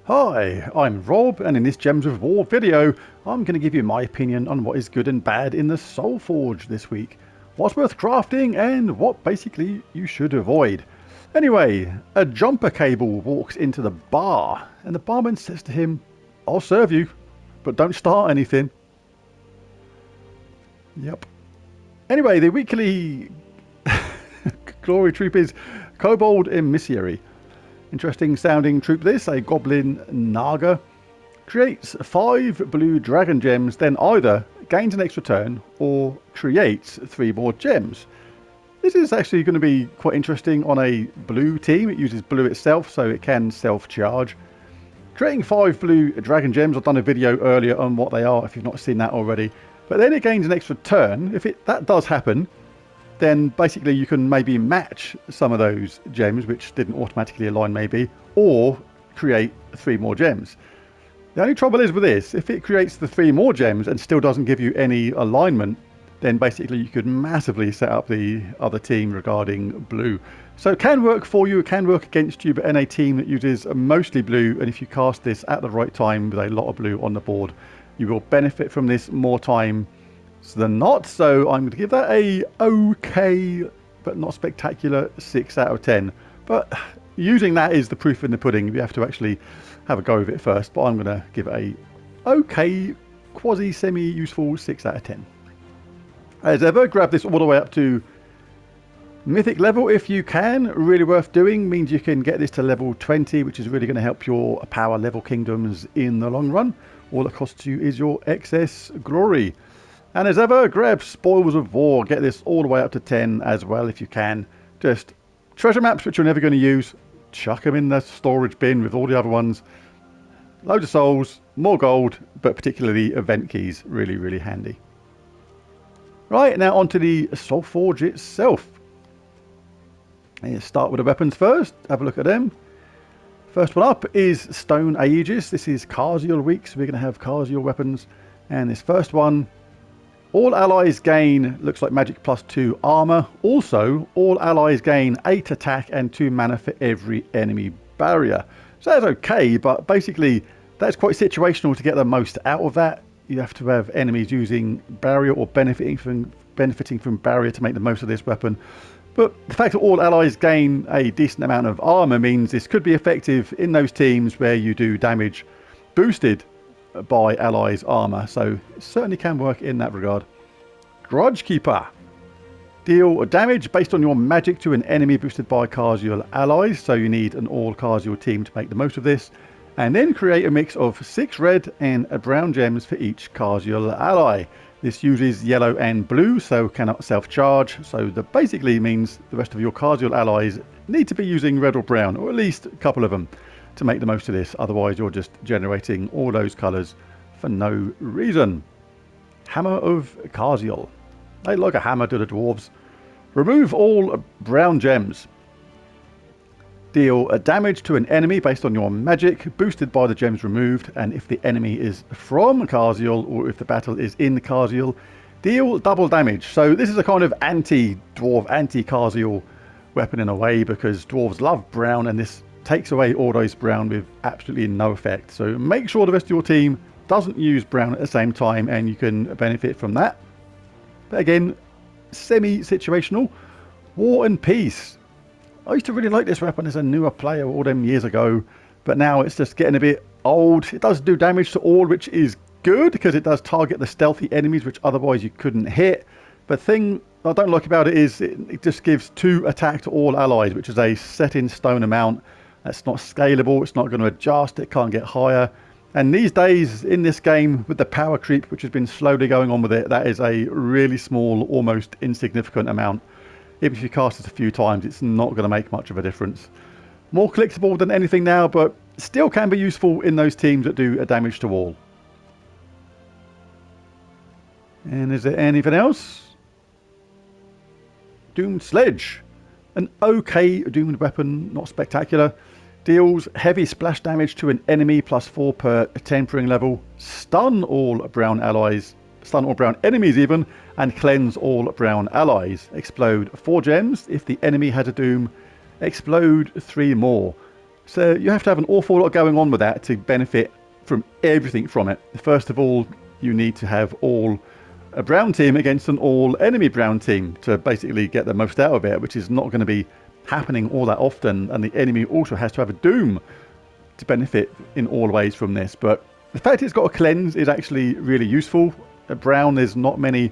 Hi, I'm Rob, and in this Gems of War video, I'm going to give you my opinion on what is good and bad in the Soulforge this week, what's worth crafting, and what basically you should avoid. Anyway, a jumper cable walks into the bar, and the barman says to him, "I'll serve you, but don't start anything." Yep. Anyway, the weekly glory troop is Kobold Emissary. Interesting sounding troop this, a Goblin Naga. Creates 5 blue dragon gems, then either gains an extra turn or creates 3 more gems. This is actually going to be quite interesting on a blue team. It uses blue itself, so it can self-charge. Creating 5 blue dragon gems, I've done a video earlier on what they are if you've not seen that already. But then it gains an extra turn. If that does happen, then basically you can maybe match some of those gems which didn't automatically align maybe, or create 3 more gems. The only trouble is with this, if it creates the 3 more gems and still doesn't give you any alignment, then basically you could massively set up the other team regarding blue. So it can work for you, it can work against you, but in a team that uses mostly blue, and if you cast this at the right time with a lot of blue on the board, you will benefit from this more time than not. So I'm going to give that a okay but not spectacular 6 out of 10. But using that is the proof in the pudding. You have to actually have a go with it first, but I'm going to give it a okay quasi semi useful 6 out of 10. As ever, grab this all the way up to mythic level if you can. Really worth doing, means you can get this to level 20, which is really going to help your power level kingdoms in the long run. All it costs you is your excess glory. And as ever, grab Spoils of War. Get this all the way up to 10 as well if you can. Just treasure maps which you're never going to use. Chuck them in the storage bin with all the other ones. Loads of souls, more gold, but particularly event keys. Really, really handy. Right, now onto the Soulforge itself. Let's start with the weapons first. Have a look at them. First one up is Stone Aegis. This is Carziel week, so we're going to have Carziel weapons. And this first one, all allies gain, looks like magic plus 2 armor. Also, all allies gain 8 attack and 2 mana for every enemy barrier. So that's okay, but basically that's quite situational to get the most out of that. You have to have enemies using barrier or benefiting from barrier to make the most of this weapon. But the fact that all allies gain a decent amount of armor means this could be effective in those teams where you do damage boosted by allies' armor, so it certainly can work in that regard. Grudge Keeper. Deal damage based on your magic to an enemy boosted by Carziel allies, so you need an all Carziel team to make the most of this. And then create a mix of 6 red and brown gems for each Carziel ally. This uses yellow and blue, so cannot self-charge, so that basically means the rest of your Carziel allies need to be using red or brown, or at least a couple of them, to make the most of this. Otherwise you're just generating all those colours for no reason. Hammer of Carziel. They like a hammer to the dwarves. Remove all brown gems. Deal damage to an enemy based on your magic, boosted by the gems removed, and if the enemy is from Carziel or if the battle is in Carziel, deal double damage. So this is a kind of anti-dwarf, anti-Carziel weapon in a way, because dwarves love brown and this takes away all those brown with absolutely no effect. So make sure the rest of your team doesn't use brown at the same time and you can benefit from that. But again, semi-situational. War and Peace. I used to really like this weapon as a newer player all them years ago, but now it's just getting a bit old. It does do damage to all, which is good because it does target the stealthy enemies which otherwise you couldn't hit. But the thing I don't like about it is it just gives 2 attack to all allies, which is a set in stone amount. That's not scalable, it's not going to adjust, it can't get higher. And these days in this game, with the power creep which has been slowly going on with it, that is a really small, almost insignificant amount. Even if you cast it a few times, it's not going to make much of a difference. More collectible than anything now, but still can be useful in those teams that do a damage to all. And is there anything else? Doomed Sledge. An okay doomed weapon, not spectacular. Deals heavy splash damage to an enemy plus 4 per tempering level. Stun all brown allies stun all brown enemies even, and cleanse all brown allies. Explode 4 gems. If the enemy has a doom, explode 3 more. So you have to have an awful lot going on with that to benefit from everything from it. First of all, you need to have all a brown team against an all enemy brown team to basically get the most out of it, which is not going to be happening all that often, and the enemy also has to have a doom to benefit in all ways from this. But the fact it's got a cleanse is actually really useful. At brown, there's not many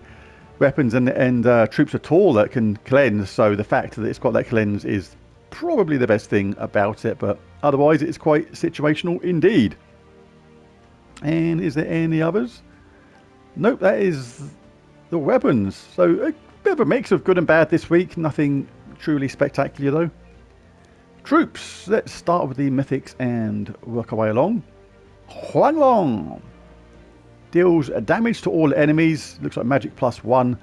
weapons and troops at all that can cleanse, so the fact that it's got that cleanse is probably the best thing about it, but otherwise it's quite situational indeed. And is there any others? Nope, that is the weapons. So a bit of a mix of good and bad this week. Nothing truly spectacular though. Troops. Let's start with the mythics and work our way along. Huanglong deals damage to all enemies. Looks like magic +1.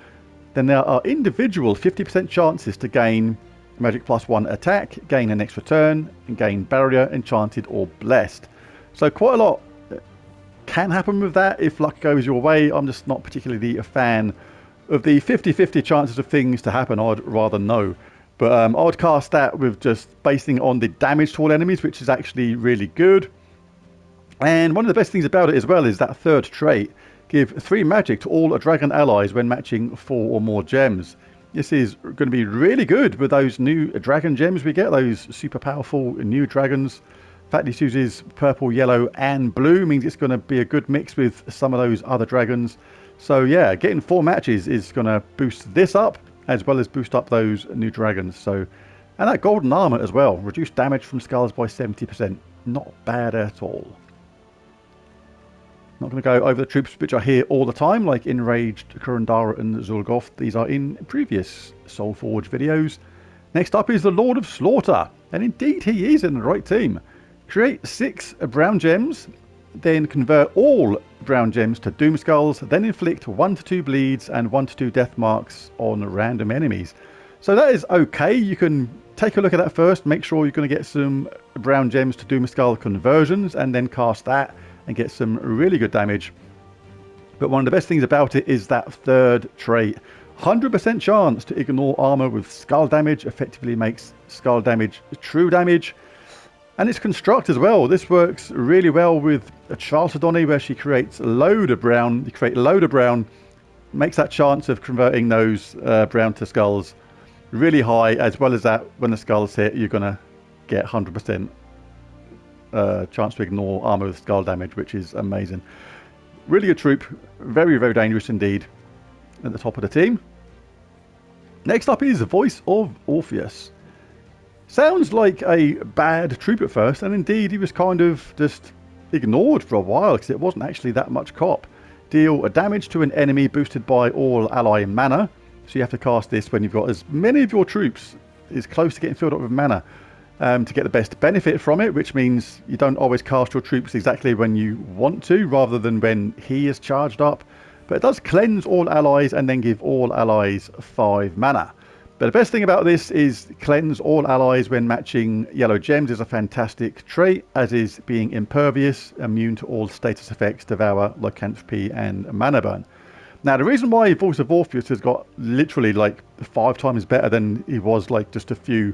Then there are individual 50% chances to gain magic +1 attack, gain an extra turn, and gain barrier, enchanted, or blessed. So quite a lot can happen with that if luck goes your way. I'm just not particularly a fan of the 50-50 chances of things to happen. I'd rather know. But I'd cast that with just basing on the damage to all enemies, which is actually really good. And one of the best things about it as well is that third trait. Give 3 magic to all dragon allies when matching 4 or more gems. This is going to be really good with those new dragon gems we get, those super powerful new dragons. The fact this uses purple, yellow and blue means it's going to be a good mix with some of those other dragons. So yeah, getting 4 matches is going to boost this up as well as boost up those new dragons. So, and that golden armor as well, reduced damage from skulls by 70%. Not bad at all. Not going to go over the troops which are here all the time, like Enraged, Kurandara and Zul'Goth. These are in previous Soulforge videos. Next up is the Lord of Slaughter, and indeed he is in the right team. Create 6 brown gems, then convert all brown gems to doom skulls, then inflict 1 to 2 bleeds and 1 to 2 death marks on random enemies. So that is okay. You can take a look at that first, make sure you're going to get some brown gems to doom skull conversions, and then cast that and get some really good damage. But one of the best things about it is that third trait. 100% chance to ignore armor with skull damage, effectively makes skull damage true damage. And it's construct as well. This works really well with a Chalcedony where she creates a load of brown. You create a load of brown, makes that chance of converting those brown to skulls really high, as well as that when the skulls hit, you're going to get 100% chance to ignore armor with skull damage, which is amazing. Really good troop. Very, very dangerous indeed at the top of the team. Next up is Voice of Orpheus. Sounds like a bad troop at first, and indeed he was kind of just ignored for a while because it wasn't actually that much cop. Deal a damage to an enemy boosted by all ally mana. So you have to cast this when you've got as many of your troops is close to getting filled up with mana to get the best benefit from it, which means you don't always cast your troops exactly when you want to, rather than when he is charged up. But it does cleanse all allies and then give all allies 5 mana. But the best thing about this is cleanse all allies when matching yellow gems is a fantastic trait, as is being impervious, immune to all status effects, devour, lycanthropy and mana burn. Now the reason why Voice of Orpheus has got literally like 5 times better than he was like just a few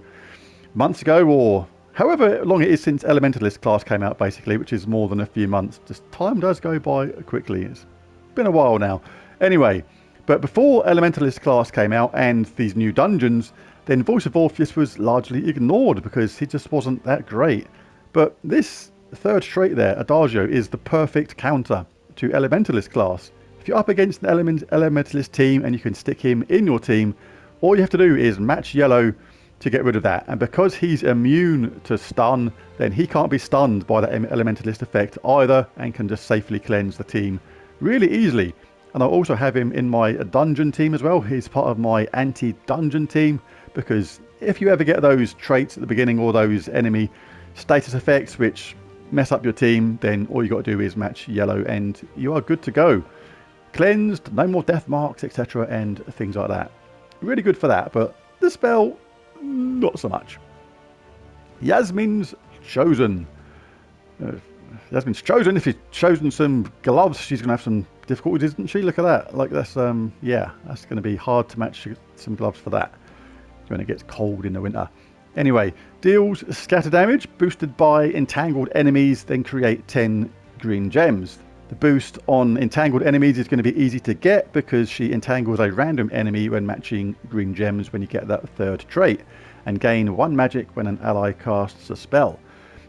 months ago, or however long it is since Elementalist class came out basically, which is more than a few months. Just time does go by quickly. It's been a while now. Anyway, but before Elementalist class came out and these new dungeons, then Voice of Orpheus was largely ignored because he just wasn't that great. But this third trait there, Adagio, is the perfect counter to Elementalist class. If you're up against an Elementalist team and you can stick him in your team, all you have to do is match yellow to get rid of that. And because he's immune to stun, then he can't be stunned by that Elementalist effect either and can just safely cleanse the team really easily. And I also have him in my dungeon team as well. He's part of my anti-dungeon team, because if you ever get those traits at the beginning or those enemy status effects which mess up your team, then all you got to do is match yellow and you are good to go. Cleansed, no more death marks, etc. and things like that. Really good for that, but the spell, not so much. Yasmin's Chosen. Yasmin's Chosen, if she's chosen some gloves, she's going to have some difficult, isn't she? Look at that. Like that's yeah, that's going to be hard to match some gloves for that when it gets cold in the winter. Anyway, deals scatter damage boosted by entangled enemies, then create 10 green gems. The boost on entangled enemies is going to be easy to get because she entangles a random enemy when matching green gems when you get that third trait, and gain 1 magic when an ally casts a spell.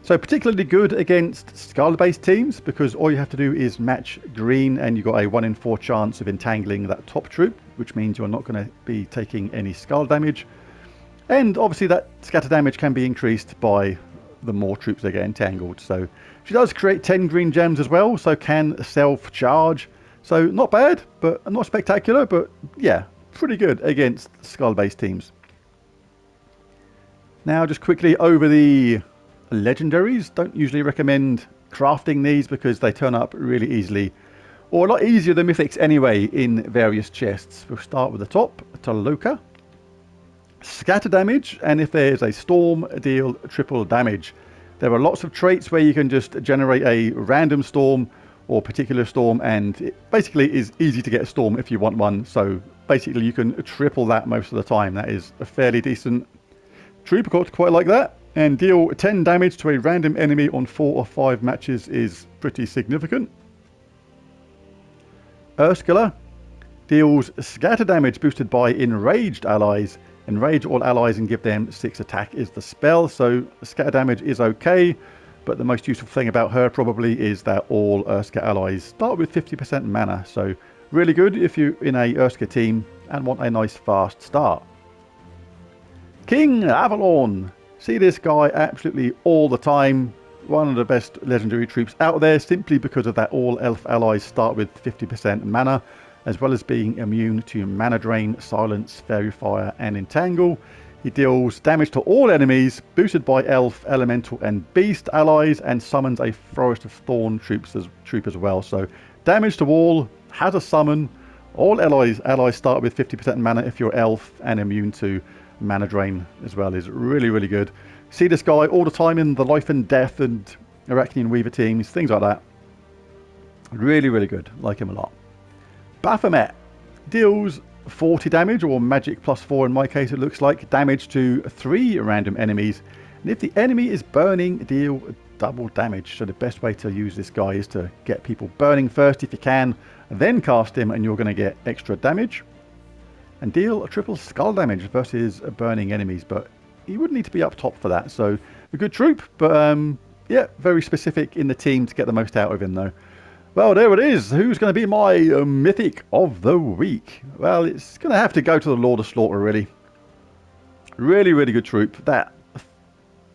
So particularly good against Skull based teams because all you have to do is match green and you've got a 1 in 4 chance of entangling that top troop, which means you're not going to be taking any skull damage. And obviously that scatter damage can be increased by the more troops that get entangled. So she does create 10 green gems as well, so can self-charge. So not bad, but not spectacular, but yeah, pretty good against skull-based teams. Now just quickly over the legendaries. Don't usually recommend crafting these because they turn up really easily, or a lot easier than mythics anyway, in various chests. We'll start with the top, Toluca. Scatter damage, and if there's a storm, deal triple damage. There are lots of traits where you can just generate a random storm or particular storm, and it basically is easy to get a storm if you want one. So basically you can triple that most of the time. That is a fairly decent troop. Quite like that. And deal 10 damage to a random enemy on 4 or 5 matches is pretty significant. Ursula deals scatter damage boosted by enraged allies. Enrage all allies and give them 6 attack is the spell, so scatter damage is okay, but the most useful thing about her probably is that all Urska allies start with 50% mana, so really good if you're in a Urska team and want a nice fast start. King Avalon. See this guy absolutely all the time. One of the best legendary troops out there simply because of that all elf allies start with 50% mana, as well as being immune to Mana Drain, Silence, Fairy Fire and Entangle. He deals damage to all enemies, boosted by Elf, Elemental and Beast allies, and summons a Forest of Thorn troop as well. So damage to all, has a summon, all allies start with 50% mana if you're Elf, and immune to Mana Drain as well is really, really good. See this guy all the time in the Life and Death and Arachnian Weaver teams, things like that. Really, really good. Like him a lot. Baphomet deals 40 damage, or magic plus 4 in my case it looks like, damage to 3 random enemies, and if the enemy is burning, deal double damage. So the best way to use this guy is to get people burning first if you can, then cast him and you're going to get extra damage, and deal a triple skull damage versus burning enemies, but you would need to be up top for that. So a good troop, but yeah, very specific in the team to get the most out of him though. Well, there it is. Who's going to be my mythic of the week? Well, it's going to have to go to the Lord of Slaughter, really. Really, really good troop. That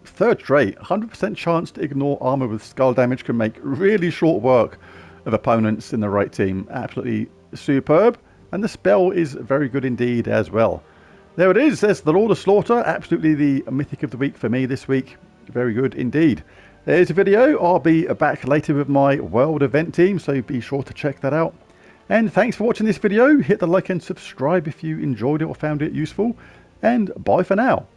third trait, 100% chance to ignore armor with skull damage, can make really short work of opponents in the right team. Absolutely superb. And the spell is very good indeed as well. There it is. There's the Lord of Slaughter. Absolutely the mythic of the week for me this week. Very good indeed. There's a video. I'll be back later with my world event team, so be sure to check that out. And thanks for watching this video. Hit the like and subscribe if you enjoyed it or found it useful. And bye for now.